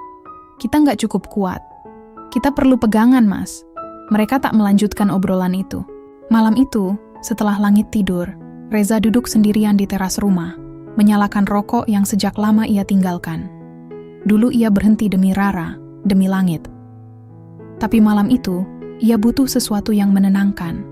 kita nggak cukup kuat. Kita perlu pegangan, Mas. Mereka tak melanjutkan obrolan itu. Malam itu, setelah Langit tidur, Reza duduk sendirian di teras rumah, menyalakan rokok yang sejak lama ia tinggalkan. Dulu ia berhenti demi Rara, demi Langit. Tapi malam itu, ia butuh sesuatu yang menenangkan.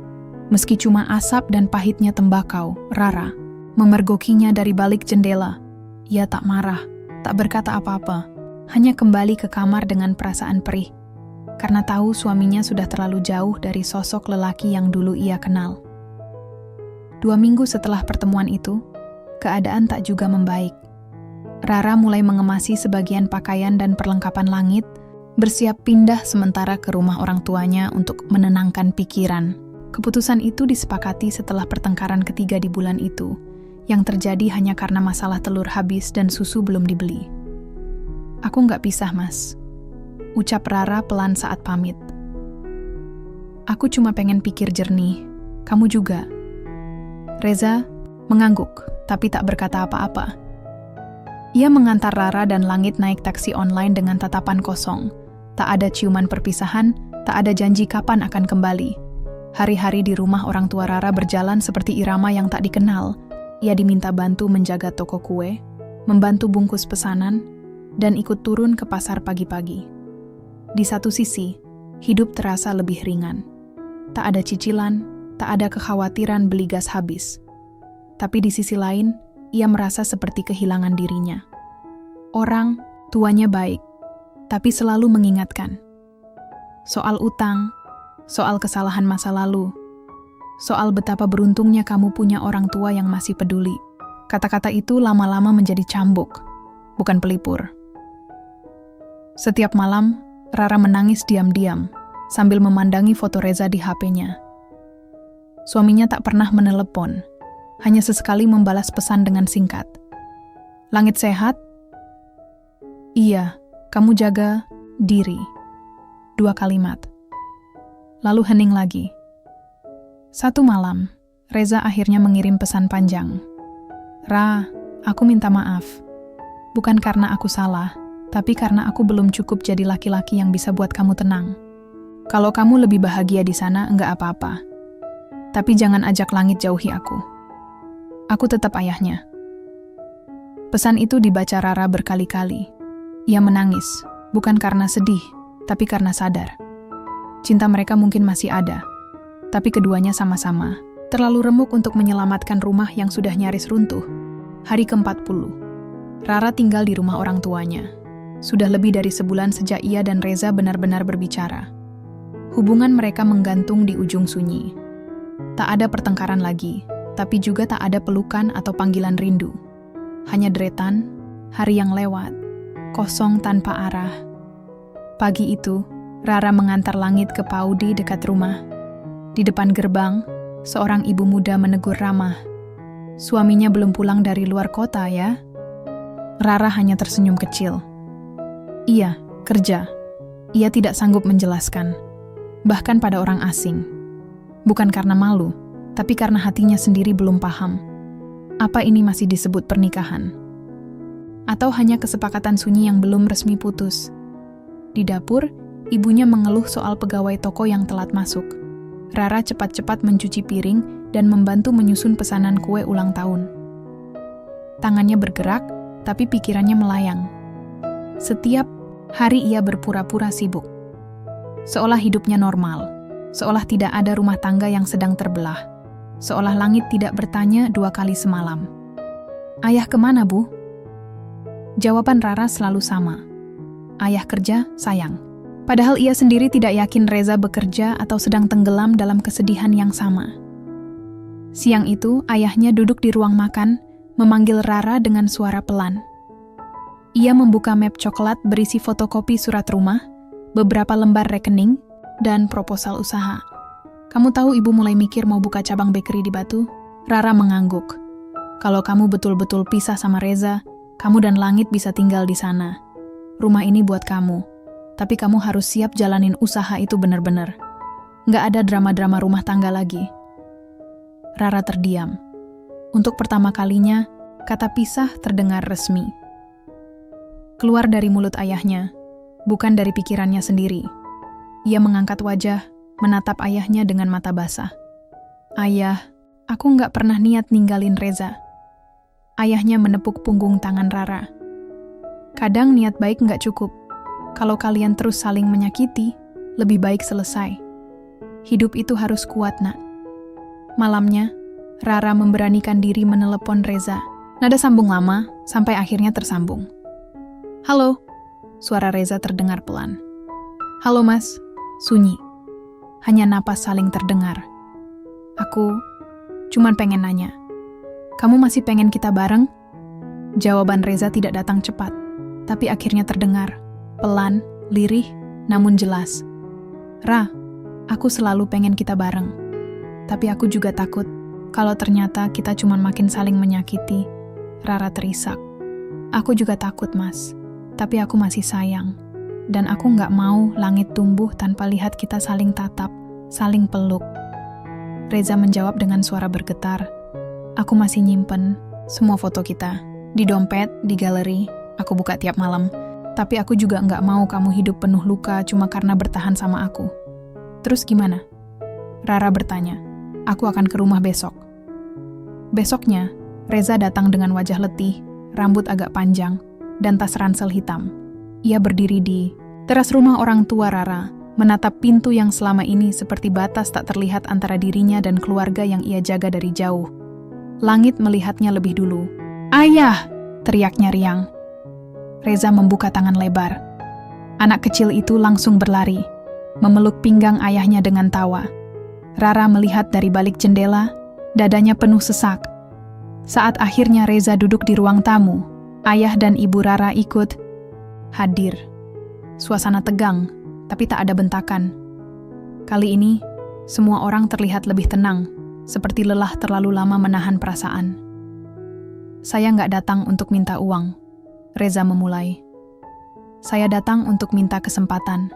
Meski cuma asap dan pahitnya tembakau, Rara memergokinya dari balik jendela. Ia tak marah, tak berkata apa-apa, hanya kembali ke kamar dengan perasaan perih. Karena tahu suaminya sudah terlalu jauh dari sosok lelaki yang dulu ia kenal. 2 minggu setelah pertemuan itu, keadaan tak juga membaik. Rara mulai mengemasi sebagian pakaian dan perlengkapan Langit, bersiap pindah sementara ke rumah orang tuanya untuk menenangkan pikiran. Keputusan itu disepakati setelah pertengkaran ketiga di bulan itu, yang terjadi hanya karena masalah telur habis dan susu belum dibeli. Aku nggak pisah, Mas. Ucap Rara pelan saat pamit. Aku cuma pengen pikir jernih. Kamu juga. Reza mengangguk, tapi tak berkata apa-apa. Ia mengantar Rara dan Langit naik taksi online dengan tatapan kosong. Tak ada ciuman perpisahan, tak ada janji kapan akan kembali. Hari-hari di rumah orang tua Rara berjalan seperti irama yang tak dikenal. Ia diminta bantu menjaga toko kue, membantu bungkus pesanan, dan ikut turun ke pasar pagi-pagi. Di satu sisi, hidup terasa lebih ringan. Tak ada cicilan, tak ada kekhawatiran beli gas habis. Tapi di sisi lain, ia merasa seperti kehilangan dirinya. Orang tuanya baik, tapi selalu mengingatkan. Soal utang, soal kesalahan masa lalu, soal betapa beruntungnya kamu punya orang tua yang masih peduli. Kata-kata itu lama-lama menjadi cambuk, bukan pelipur. Setiap malam, Rara menangis diam-diam, sambil memandangi foto Reza di HP-nya. Suaminya tak pernah menelepon, hanya sesekali membalas pesan dengan singkat. Langit sehat? Iya, kamu jaga diri. 2 kalimat. Lalu hening lagi. Satu malam, Reza akhirnya mengirim pesan panjang. Aku minta maaf. Bukan karena aku salah, tapi karena aku belum cukup jadi laki-laki yang bisa buat kamu tenang. Kalau kamu lebih bahagia di sana, enggak apa-apa. Tapi jangan ajak langit jauhi aku. Aku tetap ayahnya. Pesan itu dibaca Rara berkali-kali. Ia menangis, bukan karena sedih, tapi karena sadar. Cinta mereka mungkin masih ada, tapi keduanya sama-sama terlalu remuk untuk menyelamatkan rumah yang sudah nyaris runtuh. Hari ke-40. Rara tinggal di rumah orang tuanya. Sudah lebih dari sebulan sejak ia dan Reza benar-benar berbicara. Hubungan mereka menggantung di ujung sunyi. Tak ada pertengkaran lagi, tapi juga tak ada pelukan atau panggilan rindu. Hanya deretan, hari yang lewat, kosong tanpa arah. Pagi itu, Rara mengantar Langit ke Paudi dekat rumah. Di depan gerbang, seorang ibu muda menegur ramah. Suaminya belum pulang dari luar kota ya? Rara hanya tersenyum kecil. Iya, kerja. Ia tidak sanggup menjelaskan. Bahkan pada orang asing. Bukan karena malu, tapi karena hatinya sendiri belum paham. Apa ini masih disebut pernikahan? Atau hanya kesepakatan sunyi yang belum resmi putus? Di dapur, ibunya mengeluh soal pegawai toko yang telat masuk. Rara cepat-cepat mencuci piring dan membantu menyusun pesanan kue ulang tahun. Tangannya bergerak, tapi pikirannya melayang. Setiap hari ia berpura-pura sibuk. Seolah hidupnya normal, seolah tidak ada rumah tangga yang sedang terbelah, seolah langit tidak bertanya 2 kali semalam. Ayah kemana, Bu? Jawaban Rara selalu sama. Ayah kerja, sayang. Padahal ia sendiri tidak yakin Reza bekerja atau sedang tenggelam dalam kesedihan yang sama. Siang itu, ayahnya duduk di ruang makan, memanggil Rara dengan suara pelan. Ia membuka map coklat berisi fotokopi surat rumah, beberapa lembar rekening, dan proposal usaha. Kamu tahu ibu mulai mikir mau buka cabang bakery di Batu? Rara mengangguk. Kalau kamu betul-betul pisah sama Reza, kamu dan Langit bisa tinggal di sana. Rumah ini buat kamu. Tapi kamu harus siap jalanin usaha itu benar-benar. Nggak ada drama-drama rumah tangga lagi. Rara terdiam. Untuk pertama kalinya, kata pisah terdengar resmi. Keluar dari mulut ayahnya, bukan dari pikirannya sendiri. Ia mengangkat wajah, menatap ayahnya dengan mata basah. Ayah, aku nggak pernah niat ninggalin Reza. Ayahnya menepuk punggung tangan Rara. Kadang niat baik nggak cukup. Kalau kalian terus saling menyakiti, lebih baik selesai. Hidup itu harus kuat, nak. Malamnya, Rara memberanikan diri menelepon Reza. Nada sambung lama, sampai akhirnya tersambung. Halo, suara Reza terdengar pelan. Halo mas, sunyi. Hanya napas saling terdengar. Aku cuman pengen nanya, kamu masih pengen kita bareng? Jawaban Reza tidak datang cepat, tapi akhirnya terdengar. Pelan, lirih, namun jelas. Ra, aku selalu pengen kita bareng. Tapi aku juga takut, kalau ternyata kita cuma makin saling menyakiti. Rara terisak. Aku juga takut, mas. Tapi aku masih sayang. Dan aku nggak mau langit tumbuh tanpa lihat kita saling tatap, saling peluk. Reza menjawab dengan suara bergetar. Aku masih nyimpen semua foto kita. Di dompet, di galeri, aku buka tiap malam. Tapi aku juga nggak mau kamu hidup penuh luka cuma karena bertahan sama aku. Terus gimana? Rara bertanya. Aku akan ke rumah besok. Besoknya, Reza datang dengan wajah letih, rambut agak panjang, dan tas ransel hitam. Ia berdiri di teras rumah orang tua Rara, menatap pintu yang selama ini seperti batas tak terlihat antara dirinya dan keluarga yang ia jaga dari jauh. Langit melihatnya lebih dulu. Ayah! Teriaknya riang. Reza membuka tangan lebar. Anak kecil itu langsung berlari, memeluk pinggang ayahnya dengan tawa. Rara melihat dari balik jendela, dadanya penuh sesak. Saat akhirnya Reza duduk di ruang tamu, ayah dan ibu Rara ikut hadir. Suasana tegang, tapi tak ada bentakan. Kali ini, semua orang terlihat lebih tenang, seperti lelah terlalu lama menahan perasaan. Saya nggak datang untuk minta uang. Reza memulai. Saya datang untuk minta kesempatan.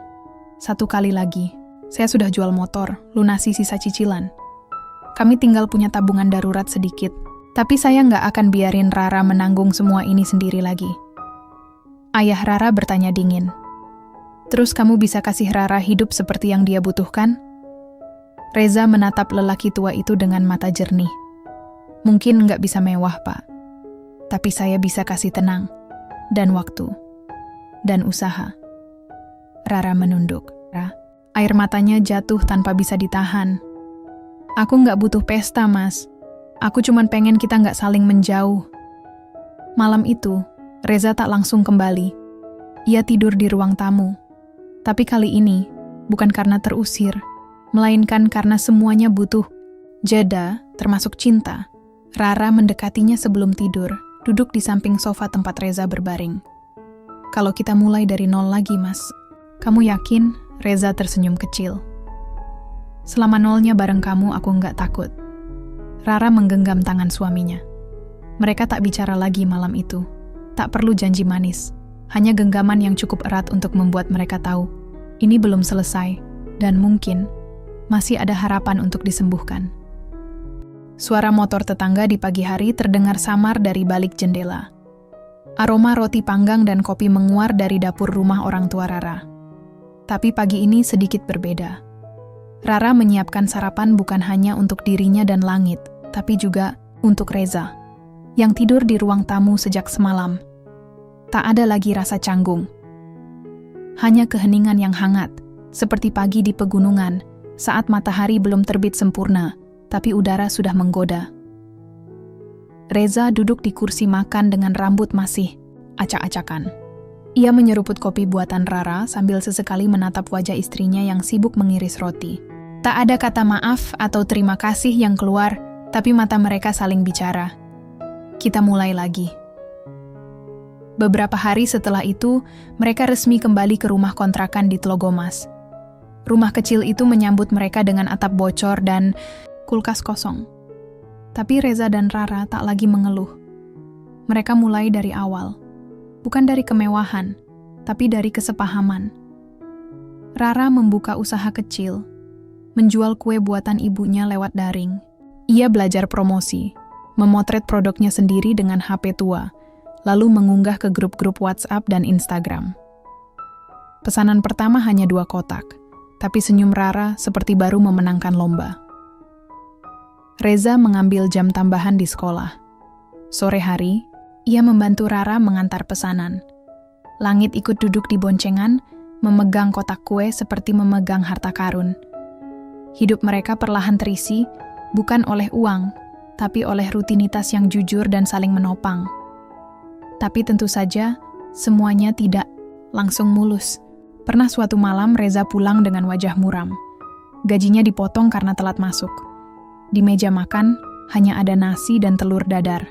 1 kali lagi, saya sudah jual motor, lunasi sisa cicilan. Kami tinggal punya tabungan darurat sedikit, Tapi saya nggak akan biarin Rara menanggung semua ini sendiri lagi. Ayah Rara bertanya dingin. Terus kamu bisa kasih Rara hidup seperti yang dia butuhkan? Reza menatap lelaki tua itu dengan mata jernih. Mungkin nggak bisa mewah, Pak. Tapi saya bisa kasih tenang, dan waktu, dan usaha. Rara menunduk. Air matanya jatuh tanpa bisa ditahan. Aku nggak butuh pesta, Mas. Aku cuman pengen kita nggak saling menjauh. Malam itu, Reza tak langsung kembali. Ia tidur di ruang tamu. Tapi kali ini, bukan karena terusir, melainkan karena semuanya butuh jeda, termasuk cinta. Rara mendekatinya sebelum tidur, duduk di samping sofa tempat Reza berbaring. Kalau kita mulai dari nol lagi, Mas. Kamu yakin? Reza tersenyum kecil. Selama nolnya bareng kamu, aku nggak takut. Rara menggenggam tangan suaminya. Mereka tak bicara lagi malam itu. Tak perlu janji manis. Hanya genggaman yang cukup erat untuk membuat mereka tahu. Ini belum selesai. Dan mungkin masih ada harapan untuk disembuhkan. Suara motor tetangga di pagi hari terdengar samar dari balik jendela. Aroma roti panggang dan kopi menguar dari dapur rumah orang tua Rara. Tapi pagi ini sedikit berbeda. Rara menyiapkan sarapan bukan hanya untuk dirinya dan langit, tapi juga untuk Reza, yang tidur di ruang tamu sejak semalam. Tak ada lagi rasa canggung. Hanya keheningan yang hangat, seperti pagi di pegunungan, saat matahari belum terbit sempurna, tapi udara sudah menggoda. Reza duduk di kursi makan dengan rambut masih acak-acakan. Ia menyeruput kopi buatan Rara sambil sesekali menatap wajah istrinya yang sibuk mengiris roti. Tak ada kata maaf atau terima kasih yang keluar, tapi mata mereka saling bicara. Kita mulai lagi. Beberapa hari setelah itu, mereka resmi kembali ke rumah kontrakan di Tlogomas. Rumah kecil itu menyambut mereka dengan atap bocor dan kulkas kosong. Tapi Reza dan Rara tak lagi mengeluh. Mereka mulai dari awal. Bukan dari kemewahan, tapi dari kesepahaman. Rara membuka usaha kecil, menjual kue buatan ibunya lewat daring. Ia belajar promosi, memotret produknya sendiri dengan HP tua, lalu mengunggah ke grup-grup WhatsApp dan Instagram. Pesanan pertama hanya 2 kotak, tapi senyum Rara seperti baru memenangkan lomba. Reza mengambil jam tambahan di sekolah. Sore hari, ia membantu Rara mengantar pesanan. Langit ikut duduk di boncengan, memegang kotak kue seperti memegang harta karun. Hidup mereka perlahan terisi, bukan oleh uang, tapi oleh rutinitas yang jujur dan saling menopang. Tapi tentu saja, semuanya tidak langsung mulus. Pernah suatu malam Reza pulang dengan wajah muram. Gajinya dipotong karena telat masuk. Di meja makan, hanya ada nasi dan telur dadar.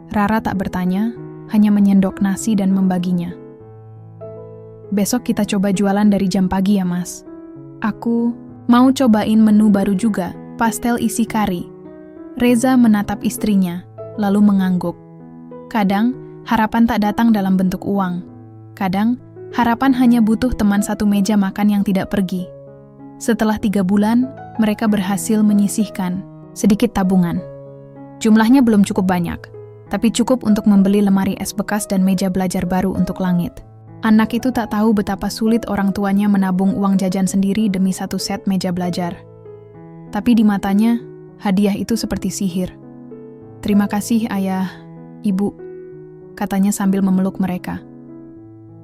Rara tak bertanya, hanya menyendok nasi dan membaginya. Besok kita coba jualan dari jam pagi ya, Mas. Aku mau cobain menu baru juga, pastel isi kari. Reza menatap istrinya, lalu mengangguk. Kadang, harapan tak datang dalam bentuk uang. Kadang, harapan hanya butuh teman satu meja makan yang tidak pergi. Setelah 3 bulan, mereka berhasil menyisihkan sedikit tabungan. Jumlahnya belum cukup banyak, tapi cukup untuk membeli lemari es bekas dan meja belajar baru untuk Langit. Anak itu tak tahu betapa sulit orang tuanya menabung uang jajan sendiri demi 1 set meja belajar. Tapi di matanya, hadiah itu seperti sihir. "Terima kasih, Ayah, Ibu," katanya sambil memeluk mereka.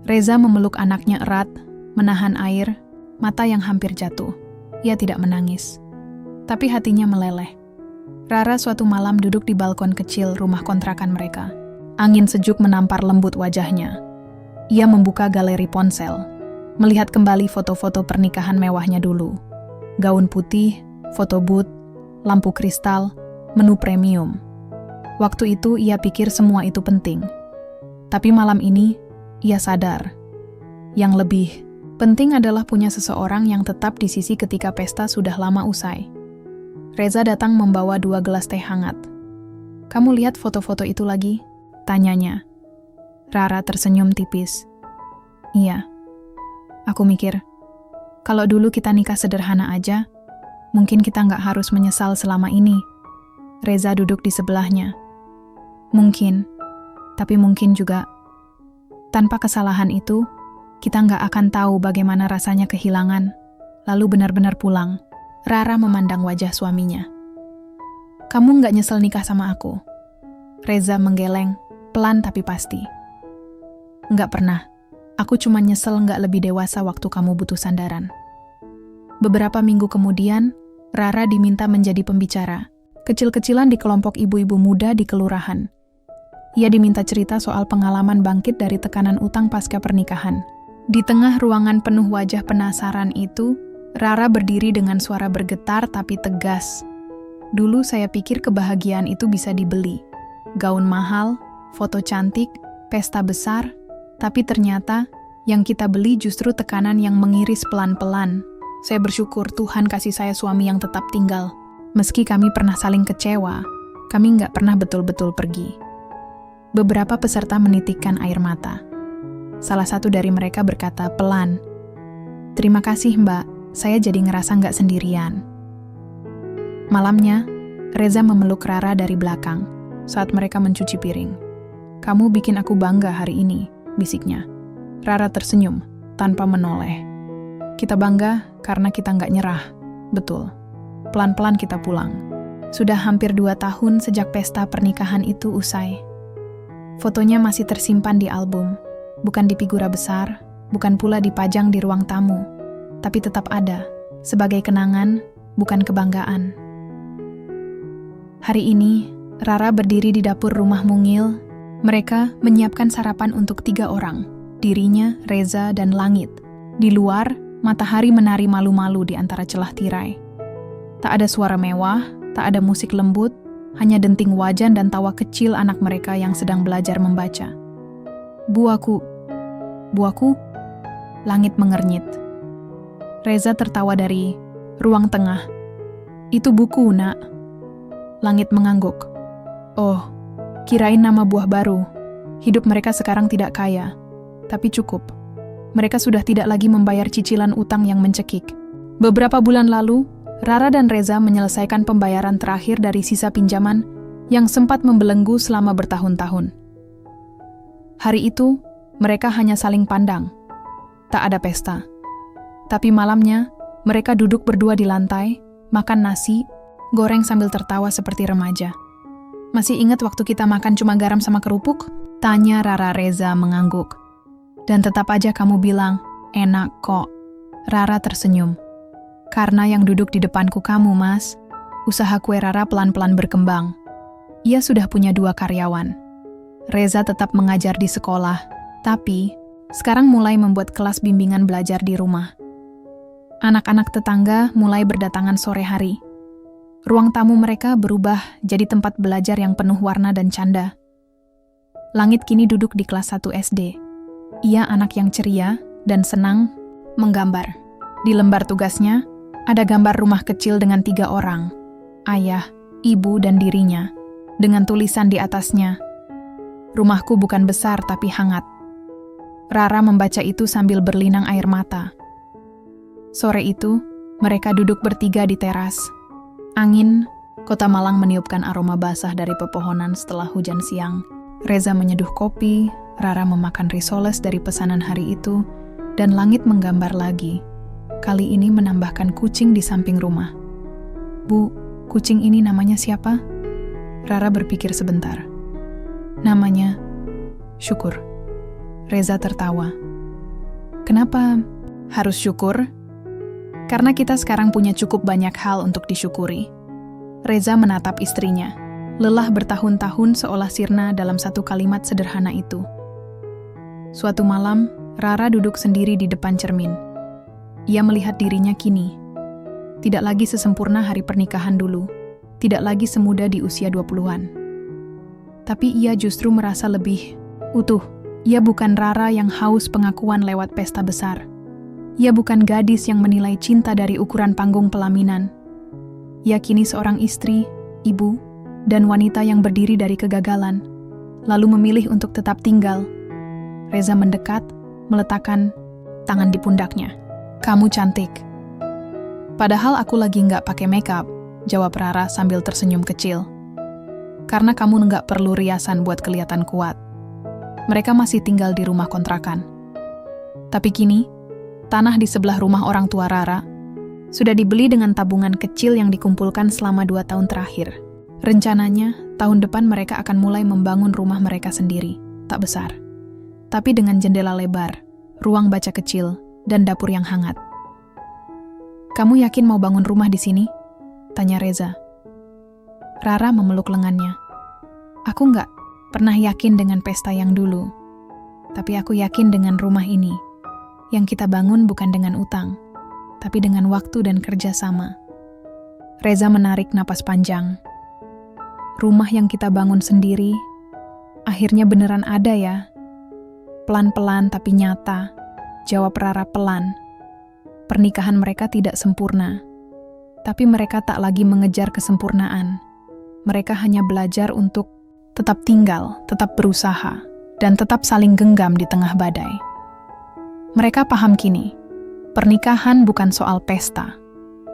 Reza memeluk anaknya erat, menahan air, mata yang hampir jatuh. Ia tidak menangis, tapi hatinya meleleh. Rara suatu malam duduk di balkon kecil rumah kontrakan mereka. Angin sejuk menampar lembut wajahnya. Ia membuka galeri ponsel, melihat kembali foto-foto pernikahan mewahnya dulu. Gaun putih, foto booth, lampu kristal, menu premium. Waktu itu ia pikir semua itu penting. Tapi malam ini, ia sadar. Yang lebih penting adalah punya seseorang yang tetap di sisi ketika pesta sudah lama usai. Reza datang membawa 2 gelas teh hangat. "Kamu lihat foto-foto itu lagi?" tanyanya. Rara tersenyum tipis. "Iya." Aku mikir, kalau dulu kita nikah sederhana aja, mungkin kita nggak harus menyesal selama ini. Reza duduk di sebelahnya. Mungkin, tapi mungkin juga, tanpa kesalahan itu, kita nggak akan tahu bagaimana rasanya kehilangan, lalu benar-benar pulang. Rara memandang wajah suaminya. Kamu nggak nyesel nikah sama aku? Reza menggeleng, pelan tapi pasti. Nggak pernah. Aku cuma nyesel nggak lebih dewasa waktu kamu butuh sandaran. Beberapa minggu kemudian, Rara diminta menjadi pembicara, kecil-kecilan di kelompok ibu-ibu muda di kelurahan. Ia diminta cerita soal pengalaman bangkit dari tekanan utang pasca pernikahan. Di tengah ruangan penuh wajah penasaran itu, Rara berdiri dengan suara bergetar tapi tegas. Dulu saya pikir kebahagiaan itu bisa dibeli. Gaun mahal, foto cantik, pesta besar, tapi ternyata yang kita beli justru tekanan yang mengiris pelan-pelan. Saya bersyukur Tuhan kasih saya suami yang tetap tinggal. Meski kami pernah saling kecewa, kami nggak pernah betul-betul pergi. Beberapa peserta menitikkan air mata. Salah satu dari mereka berkata pelan, "Terima kasih Mbak, saya jadi ngerasa nggak sendirian." Malamnya, Reza memeluk Rara dari belakang saat mereka mencuci piring. "Kamu bikin aku bangga hari ini," bisiknya. Rara tersenyum, tanpa menoleh. "Kita bangga karena kita nggak nyerah." "Betul." Pelan-pelan kita pulang. Sudah hampir 2 tahun sejak pesta pernikahan itu usai. Fotonya masih tersimpan di album, bukan di figura besar, bukan pula dipajang di ruang tamu, tapi tetap ada, sebagai kenangan, bukan kebanggaan. Hari ini, Rara berdiri di dapur rumah mungil. Mereka menyiapkan sarapan untuk 3 orang, dirinya, Reza, dan Langit. Di luar, matahari menari malu-malu di antara celah tirai. Tak ada suara mewah, tak ada musik lembut, hanya denting wajan dan tawa kecil anak mereka yang sedang belajar membaca. Buaku, Langit mengernyit. Reza tertawa dari ruang tengah. "Itu buku, Nak." Langit mengangguk. "Oh, kirain nama buah baru. Hidup mereka sekarang tidak kaya, tapi cukup. Mereka sudah tidak lagi membayar cicilan utang yang mencekik." Beberapa bulan lalu, Rara dan Reza menyelesaikan pembayaran terakhir dari sisa pinjaman yang sempat membelenggu selama bertahun-tahun. Hari itu, mereka hanya saling pandang. Tak ada pesta. Tapi malamnya, mereka duduk berdua di lantai, makan nasi, goreng sambil tertawa seperti remaja. "Masih ingat waktu kita makan cuma garam sama kerupuk?" tanya Rara. Reza mengangguk. "Dan tetap aja kamu bilang, enak kok." Rara tersenyum. "Karena yang duduk di depanku kamu, Mas." Usaha kue Rara pelan-pelan berkembang. Ia sudah punya 2 karyawan. Reza tetap mengajar di sekolah, tapi sekarang mulai membuat kelas bimbingan belajar di rumah. Anak-anak tetangga mulai berdatangan sore hari. Ruang tamu mereka berubah jadi tempat belajar yang penuh warna dan canda. Langit kini duduk di kelas 1 SD. Ia anak yang ceria dan senang menggambar. Di lembar tugasnya, ada gambar rumah kecil dengan 3 orang, ayah, ibu, dan dirinya, dengan tulisan di atasnya, "Rumahku bukan besar tapi hangat." Rara membaca itu sambil berlinang air mata. Sore itu, mereka duduk bertiga di teras. Angin, kota Malang meniupkan aroma basah dari pepohonan setelah hujan siang. Reza menyeduh kopi, Rara memakan risoles dari pesanan hari itu, dan Langit menggambar lagi. Kali ini menambahkan kucing di samping rumah. "Bu, kucing ini namanya siapa?" Rara berpikir sebentar. "Namanya Syukur." Reza tertawa. "Kenapa harus syukur?" "Karena kita sekarang punya cukup banyak hal untuk disyukuri." Reza menatap istrinya. Lelah bertahun-tahun seolah sirna dalam satu kalimat sederhana itu. Suatu malam, Rara duduk sendiri di depan cermin. Ia melihat dirinya kini. Tidak lagi sesempurna hari pernikahan dulu, tidak lagi semuda di usia 20-an. Tapi ia justru merasa lebih utuh. Ia bukan Rara yang haus pengakuan lewat pesta besar. Ia bukan gadis yang menilai cinta dari ukuran panggung pelaminan. Ia kini seorang istri, ibu, dan wanita yang berdiri dari kegagalan, lalu memilih untuk tetap tinggal. Reza mendekat, meletakkan tangan di pundaknya. "Kamu cantik." "Padahal aku lagi nggak pakai makeup," jawab Rara sambil tersenyum kecil. Karena kamu nggak perlu riasan buat kelihatan kuat. Mereka masih tinggal di rumah kontrakan. Tapi kini, tanah di sebelah rumah orang tua Rara sudah dibeli dengan tabungan kecil yang dikumpulkan selama 2 tahun terakhir. Rencananya, tahun depan mereka akan mulai membangun rumah mereka sendiri, tak besar. Tapi dengan jendela lebar, ruang baca kecil, dan dapur yang hangat. "Kamu yakin mau bangun rumah di sini?" tanya Reza. Rara memeluk lengannya. "Aku nggak pernah yakin dengan pesta yang dulu. Tapi aku yakin dengan rumah ini, yang kita bangun bukan dengan utang, tapi dengan waktu dan kerja sama." Reza menarik napas panjang. "Rumah yang kita bangun sendiri, akhirnya beneran ada ya?" "Pelan-pelan tapi nyata," jawab Rara pelan. Pernikahan mereka tidak sempurna, tapi mereka tak lagi mengejar kesempurnaan. Mereka hanya belajar untuk tetap tinggal, tetap berusaha, dan tetap saling genggam di tengah badai. Mereka paham kini, pernikahan bukan soal pesta,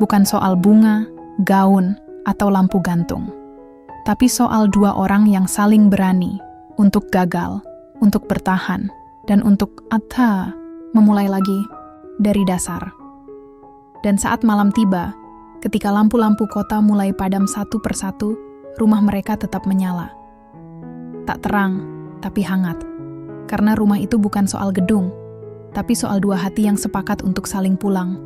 bukan soal bunga, gaun, atau lampu gantung, tapi soal 2 orang yang saling berani untuk gagal, untuk bertahan, dan untuk memulai lagi dari dasar. Dan saat malam tiba, ketika lampu-lampu kota mulai padam satu persatu, rumah mereka tetap menyala. Tak terang, tapi hangat. Karena rumah itu bukan soal gedung, tapi soal 2 hati yang sepakat untuk saling pulang,